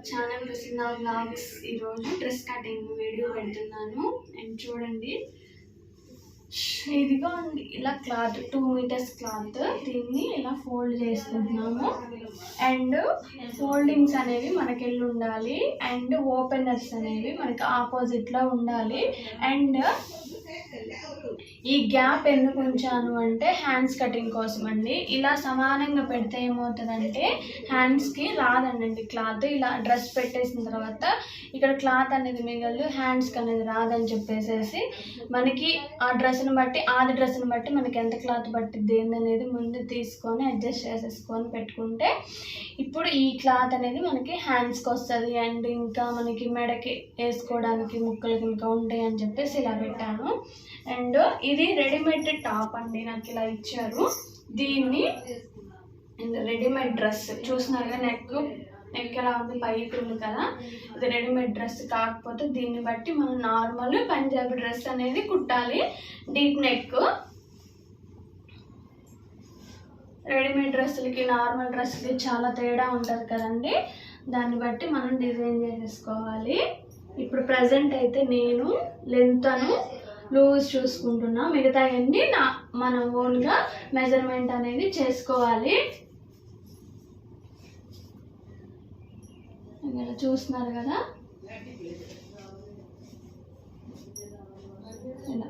Channel Prasanna vlogs ఈరోజు dress cutting video పెడుతున్నాను. And చూడండి, ఇదిగో అండి ఇలా క్లాత్ 2 మీటర్స్ క్లాత్, దీన్ని ఇలా ఫోల్డ్ చేసుకుంటున్నాము. అండ్ ఫోల్డింగ్స్ అనేవి మనకి వెళ్ళి ఉండాలి, అండ్ ఓపెనర్స్ అనేవి మనకి ఆపోజిట్లో ఉండాలి. అండ్ ఈ గ్యాప్ ఎందుకు ఉంచాను అంటే హ్యాండ్స్ కటింగ్ కోసం అండి. ఇలా సమానంగా పెడితే ఏమవుతుందంటే హ్యాండ్స్కి రాదండి క్లాత్. ఇలా డ్రెస్ పెట్టేసిన తర్వాత ఇక్కడ క్లాత్ అనేది మిగలదు, హ్యాండ్స్కి అనేది రాదని చెప్పేసి మనకి ఆ డ్రెస్ని బట్టి ఆది డ్రెస్ని బట్టి మనకి ఎంత క్లాత్ పట్టిద్ది ఏందనేది ముందు తీసుకొని అడ్జస్ట్ చేసేసుకొని పెట్టుకుంటే ఇప్పుడు ఈ క్లాత్ అనేది మనకి హ్యాండ్స్కి వస్తుంది. అండ్ ఇంకా మనకి మెడకి వేసుకోవడానికి ముక్కలకి ఇంకా ఉంటాయి అని చెప్పేసి ఇలా పెట్టాను. అండ్ ఇది రెడీమేడ్ టాప్ అండి, నాకు ఇలా ఇచ్చారు. దీన్ని రెడీమేడ్ డ్రెస్ చూసినారుగా, నెక్ ఎలా ఉంది పైకి ఉంది కదా, ఇది రెడీమేడ్ డ్రెస్. కాకపోతే దీన్ని బట్టి మనం నార్మల్ పంజాబీ డ్రెస్ అనేది కుట్టాలి. డీప్ నెక్ రెడీమేడ్ డ్రెస్సులకి నార్మల్ డ్రెస్సులకి చాలా తేడా ఉంటుంది కదండి, దాన్ని బట్టి మనం డిజైన్ చేసేసుకోవాలి. ఇప్పుడు ప్రజెంట్ అయితే నేను లెంత్ లూజ్ చూసుకుంటున్నా, మిగతా అన్ని మనం ఓన్గా మెజర్మెంట్ అనేది చేసుకోవాలి. ఇలా చూస్తున్నారు కదా, ఇలా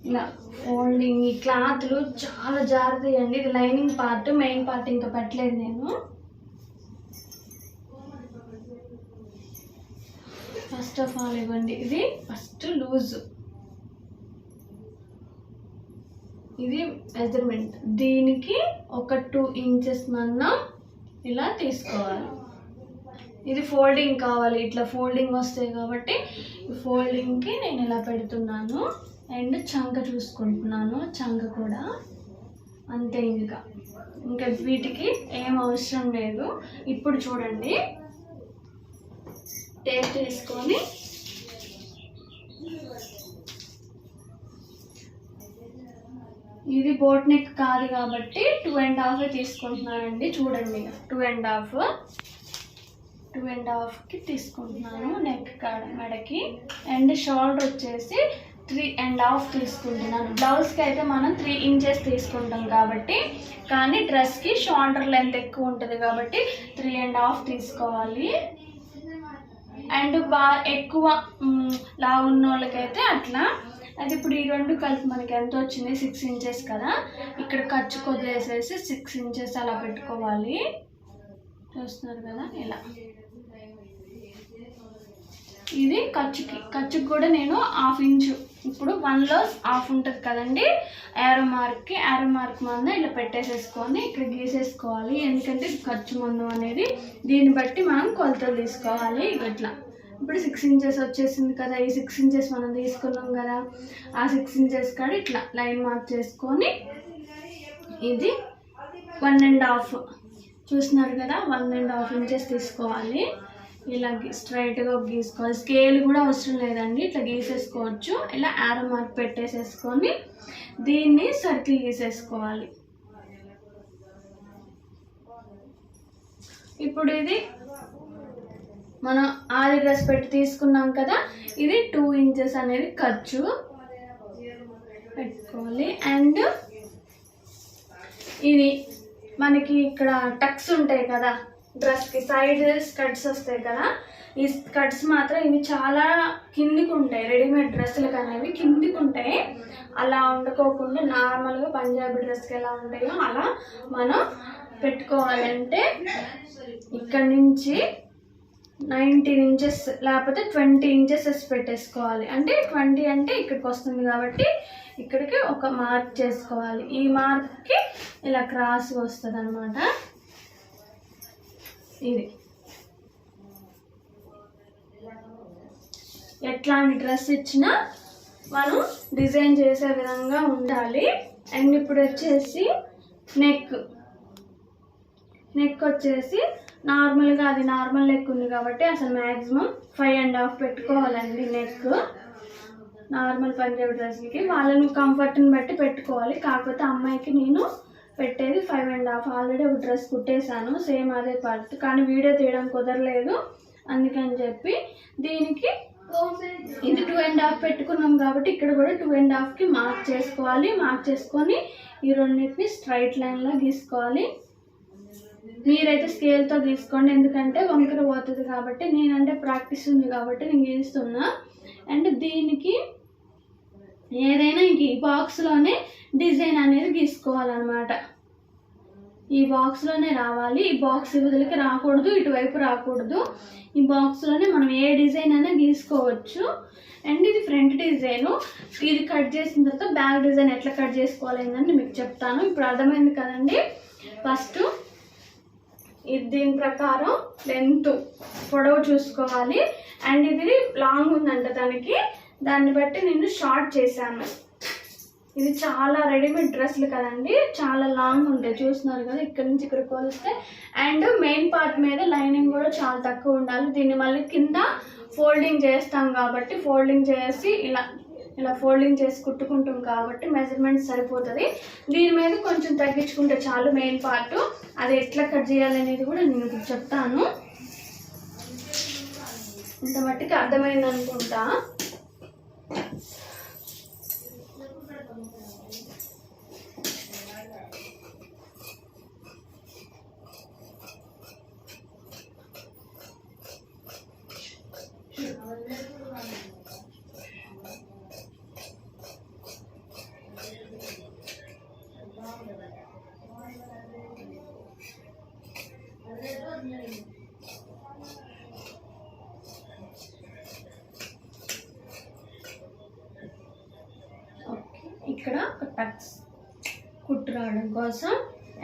ఇలా ఫోల్డింగ్. ఈ క్లాత్లు చాలా జాగ్రత్తగా అండి, ఇది లైనింగ్ పార్ట్, మెయిన్ పార్ట్ ఇంకా పెట్టలేదు నేను. ఫస్ట్ ఆఫ్ ఆల్ ఇవ్వండి, ఇది ఫస్ట్ లూజ్, ఇది మెజర్మెంట్. దీనికి ఒక 2 ఇంచెస్ మనం ఇలా తీసుకోవాలి. ఇది ఫోల్డింగ్ కావాలి, ఇట్లా ఫోల్డింగ్ వస్తాయి కాబట్టి ఫోల్డింగ్కి నేను ఇలా పెడుతున్నాను. అండ్ చంక చూసుకుంటున్నాను, చంక కూడా అంతే. ఇంకా వీటికి ఏం అవసరం లేదు. ఇప్పుడు చూడండి, టేప్ తీసుకొని ఇది బోట్ నెక్ కాదు కాబట్టి 2.5 తీసుకుంటున్నానండి. చూడండి, 2.5కి తీసుకుంటున్నాను నెక్ కాడ మెడకి. అండ్ షోల్డర్ వచ్చేసి 3.5 తీసుకుంటున్నాను. బ్లౌజ్కి అయితే మనం 3 ఇంచెస్ తీసుకుంటాం కాబట్టి, కానీ డ్రెస్కి షోల్డర్ లెంత్ ఎక్కువ ఉంటుంది కాబట్టి 3.5 తీసుకోవాలి. అండ్ బాగా ఎక్కువ లావు ఉన్న వాళ్ళకైతే అట్లా. అది ఇప్పుడు ఈ రెండు కలిపి మనకి ఎంత వచ్చింది, 6 ఇంచెస్ కదా. ఇక్కడ ఖర్చు కొద్దిసేసి 6 ఇంచెస్ అలా పెట్టుకోవాలి. చూస్తున్నారు కదా, ఇలా. ఇది ఖర్చుకి కూడా నేను 1/2 ఇంచు, ఇప్పుడు 1లో 1/2 ఉంటుంది కదండి, యారో మార్క్ మందం ఇలా పెట్టేసేసుకొని ఇక్కడ గీసేసుకోవాలి. ఎందుకంటే ఖర్చు మందం అనేది దీన్ని బట్టి మనం కొలతలు తీసుకోవాలి. ఇట్లా ఇప్పుడు 6 ఇంచెస్ వచ్చేసింది కదా, ఈ 6 ఇంచెస్ మనం తీసుకున్నాం కదా, ఆ 6 ఇంచెస్ కాడ ఇట్లా లైన్ మార్క్ చేసుకొని ఇది 1.5 చూస్తున్నారు కదా, 1.5 ఇంచెస్ తీసుకోవాలి. ఇలా స్ట్రైట్గా గీసుకోవాలి. స్కేల్ కూడా అవసరం లేదండి, ఇట్లా గీసేసుకోవచ్చు. ఇలా యారో మార్క్ పెట్టేసేసుకొని దీన్ని సర్కిల్ గీసేసుకోవాలి. ఇప్పుడు ఇది మనం ఆది డ్రెస్ పెట్టి తీసుకున్నాం కదా, ఇది 2 ఇంచెస్ అనేది ఖర్చు పెట్టుకోవాలి. అండ్ ఇది మనకి ఇక్కడ టక్స్ ఉంటాయి కదా, డ్రెస్కి సైడ్ స్కర్ట్స్ వస్తాయి కదా, ఈ స్కర్ట్స్ మాత్రం ఇవి చాలా కిందికి ఉంటాయి. రెడీమేడ్ డ్రెస్సులకు అనేవి కిందికి ఉంటాయి. అలా వండుకోకుండా నార్మల్గా పంజాబీ డ్రెస్కి ఎలా ఉంటాయో అలా మనం పెట్టుకోవాలంటే ఇక్కడ నుంచి 19 ఇంచెస్ లేకపోతే 20 ఇంచెస్ పెట్టేసుకోవాలి. అంటే 20 అంటే ఇక్కడికి వస్తుంది కాబట్టి ఇక్కడికి ఒక మార్క్ చేసుకోవాలి. ఈ మార్క్కి ఇలా క్రాస్ వస్తుంది అనమాట. ఇది ఎట్లాంటి డ్రెస్ ఇచ్చినా మనం డిజైన్ చేసే విధంగా ఉండాలి. అండ్ ఇప్పుడు వచ్చేసి నెక్ వచ్చేసి నార్మల్గా అది నార్మల్ నెక్ ఉంది కాబట్టి అసలు మ్యాక్సిమం 5.5 పెట్టుకోవాలండి. నెక్ నార్మల్ పంజాబీ డ్రెస్కి వాళ్ళను కంఫర్ట్ని బట్టి పెట్టుకోవాలి. కాకపోతే అమ్మాయికి నేను పెట్టేది 5.5. ఆల్రెడీ ఒక డ్రెస్ కుట్టేశాను సేమ్ అదే పార్ట్, కానీ వీడియో తీయడం కుదరలేదు. అందుకని చెప్పి దీనికి ఇది 2.5 పెట్టుకున్నాం కాబట్టి ఇక్కడ కూడా 2.5కి మార్క్ చేసుకోవాలి. మార్క్ చేసుకొని ఈ రెండింటిని స్ట్రైట్ లైన్లో గీసుకోవాలి. మీరైతే స్కేల్తో గీసుకోండి, ఎందుకంటే వంకర పోతుంది కాబట్టి. నేనంటే ప్రాక్టీస్ ఉంది కాబట్టి నేను గీస్తున్నా. అండ్ దీనికి ఏదైనా ఇంక ఈ బాక్స్లోనే డిజైన్ అనేది గీసుకోవాలన్నమాట. ఈ బాక్స్లోనే రావాలి. ఈ బాక్స్ వదిలికి రాకూడదు, ఇటువైపు రాకూడదు. ఈ బాక్స్లోనే మనం ఏ డిజైన్ అయినా గీసుకోవచ్చు. అండ్ ఇది ఫ్రంట్ డిజైను. ఇది కట్ చేసిన తర్వాత బ్యాక్ డిజైన్ ఎట్లా కట్ చేసుకోవాలి ఏంటంటే మీకు చెప్తాను. ఇప్పుడు అర్థమైంది కదండి. ఫస్ట్ ఇది దీని ప్రకారం లెంత్ పొడవు చూసుకోవాలి. అండ్ ఇది లాంగ్ ఉందంట దాన్ని బట్టి నేను షార్ట్ చేశాను. ఇది చాలా రెడీమేడ్ డ్రెస్సులు కదండి, చాలా లాంగ్ ఉంటాయి, చూస్తున్నారు కదా ఇక్కడ నుంచి ఇక్కడ కొలిస్తే. అండ్ మెయిన్ పార్ట్ మీద లైనింగ్ కూడా చాలా తక్కువ ఉండాలి. దీన్ని మళ్ళీ కింద ఫోల్డింగ్ చేస్తాం కాబట్టి ఫోల్డింగ్ చేసి ఇలా ఫోల్డింగ్ చేసి కుట్టుకుంటాం కాబట్టి మెజర్మెంట్ సరిపోతుంది. దీని మీద కొంచెం తగ్గించుకుంటే చాలు మెయిన్ పార్ట్. అది ఎట్లా కట్ చేయాలనేది కూడా నేను ఇప్పుడు చెప్తాను. ఇంత మట్టికి అర్థమైంది అనుకుంటా. ఇక్కడ ఒక టక్స్ కుట్టు రావడం కోసం.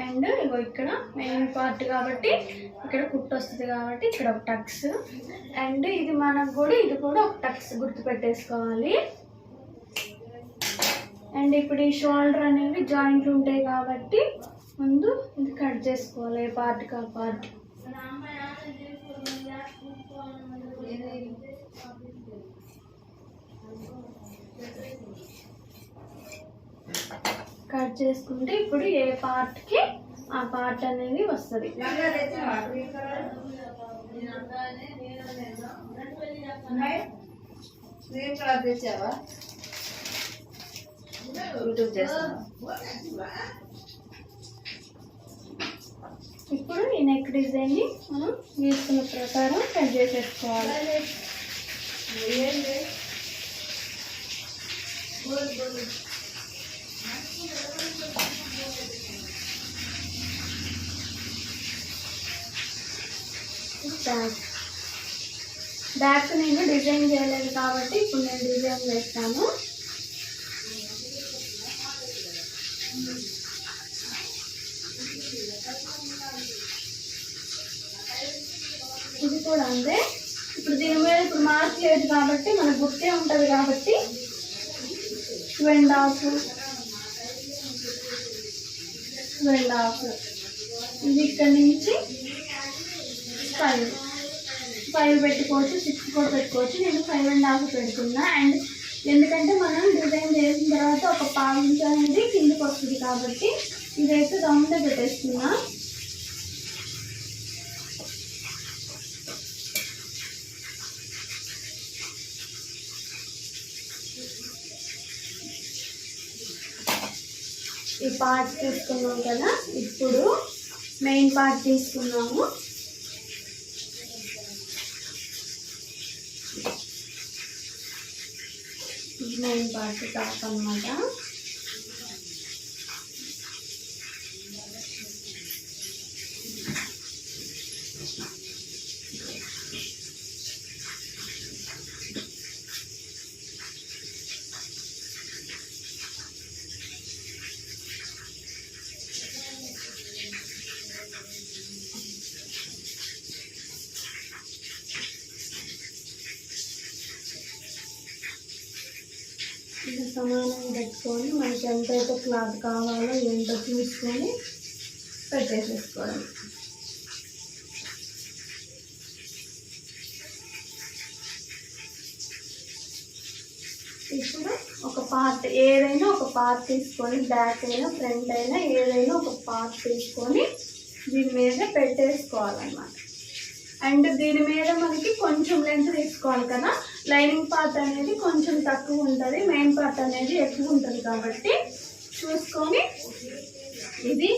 అండ్ ఇగో ఇక్కడ మెయిన్ పార్ట్ కాబట్టి ఇక్కడ కుట్టు వస్తుంది కాబట్టి ఇక్కడ ఒక టక్స్. అండ్ ఇది మనకు కూడా ఇది కూడా ఒక టక్స్ గుర్తు పెట్టేసుకోవాలి. అండ్ ఇప్పుడు ఈ షోల్డర్ అనేవి జాయింట్లు ఉంటాయి కాబట్టి ముందు ఇది కట్ చేసుకోవాలి. ఏ పార్ట్కి ఆ పార్ట్. కట్ చేసుకుంటే ఇప్పుడు ఏ పార్ట్కి ఆ పార్ట్ అనేది వస్తుంది. ఇప్పుడు ఈ నెక్ డిజైన్ని మనం గీసుకున్న ప్రకారం కట్ చేసేసుకోవాలి. బ్యాక్ నేను డిజైన్ చేయలేదు కాబట్టి ఇప్పుడు నేను డిజైన్ చేస్తాను. ఇది కూడా అంతే. ఇప్పుడు దీని మీద ఇప్పుడు మార్క్ లేదు కాబట్టి మనకు గుర్తే ఉంటుంది కాబట్టి 2.5 ఇది ఇక్కడ నుంచి 5 పెట్టుకోవచ్చు, 6 కూడా పెట్టుకోవచ్చు. నేను 5.5 పెడుతున్నా. అండ్ ఎందుకంటే మనం డిజైన్ చేసిన తర్వాత ఒక 1/2 ఇంచ్ అనేది కిందకి వస్తుంది కాబట్టి ఇదైతే రౌండ్గా పెట్టేస్తున్నా. ఈ పార్ట్ తీసుకున్నాం కదా, ఇప్పుడు మెయిన్ పార్ట్ తీసుకున్నాము. మెయిన్ పార్ట్ టాప్ అన్నమాట. ఇది సమానంగా పెట్టుకొని మనకి ఎంతైతే క్లాత్ కావాలో ఏంటో చూసుకొని పెట్టేసేసుకోవడం. ఇప్పుడు ఒక పార్ట్ ఏదైనా ఒక పార్ట్ తీసుకొని, బ్యాక్ అయినా ఫ్రంట్ అయినా ఏదైనా ఒక పార్ట్ తీసుకొని దీని మీద పెట్టేసుకోవాలన్నమాట. అండ్ దీని మీద మనకి కొంచెం లెంత్ తీసుకోవాలి కదా, లైనింగ్ పార్ట్ అనేది కొంచెం తక్కువ ఉంటుంది, మెయిన్ పార్ట్ అనేది ఎక్కువ ఉంటుంది కాబట్టి చూసుకొని. ఇది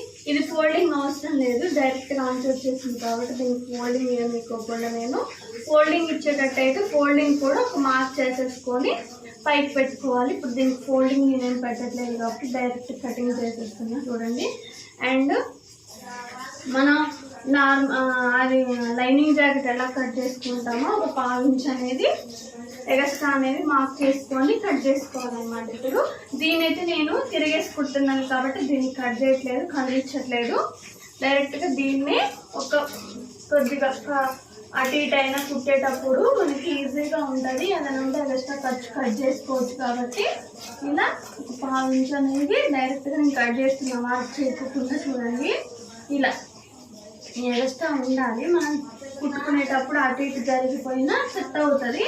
ఫోల్డింగ్ అవసరం లేదు, డైరెక్ట్గా ఆన్సర్ వచ్చేసింది కాబట్టి దీనికి ఫోల్డింగ్ ఏమనుకోకుండా నేను ఫోల్డింగ్ ఇచ్చేటట్టు అయితే ఫోల్డింగ్ కూడా ఒక మార్క్ చేసేసుకొని పైకి పెట్టుకోవాలి. ఇప్పుడు దీనికి ఫోల్డింగ్ నేనేం పెట్టట్లేదు కాబట్టి డైరెక్ట్ కటింగ్ చేసేస్తున్నా చూడండి. అండ్ మనం అది లైనింగ్ జాకెట్ ఎలా కట్ చేసుకుంటామో ఒక 1/2 ఇంచ్ అనేది ఎక్స్ట్రా అనేది మార్క్ చేసుకొని కట్ చేసుకోవాలన్నమాట. ఇప్పుడు దీనైతే నేను తిరిగేసి కుడుతున్నాను కాబట్టి దీన్ని కట్ చేయట్లేదు, కదిలించట్లేదు, డైరెక్ట్గా దీన్ని ఒక కొద్దిగా అటు ఇటు అయినా కుట్టేటప్పుడు మనకి ఈజీగా ఉంటుంది. అదనంటే ఎక్స్ట్రా కట్ చేసుకోవచ్చు కాబట్టి ఇలా 1/2 ఇంచ్ అనేది డైరెక్ట్గా నేను కట్ చేస్తున్నాను, మార్క్ చేసుకోకుండా. చూడండి ఇలా ఎక్స్ట్రా ఉండాలి, మనం కుట్టుకునేటప్పుడు అటు ఇటు జరిగిపోయినా సెట్ అవుతుంది.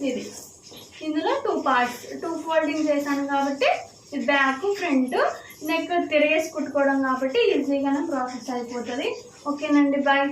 ఇది ఇందులో 2 పార్ట్స్ 2 ఫోల్డింగ్ చేశాను కాబట్టి ఇది బ్యాక్ ఫ్రంట్ నెక్ తిరిగేసి కుట్టుకోవడం కాబట్టి ఈజీగానే ప్రాసెస్ అయిపోతుంది. ఓకేనండి, బాయ్.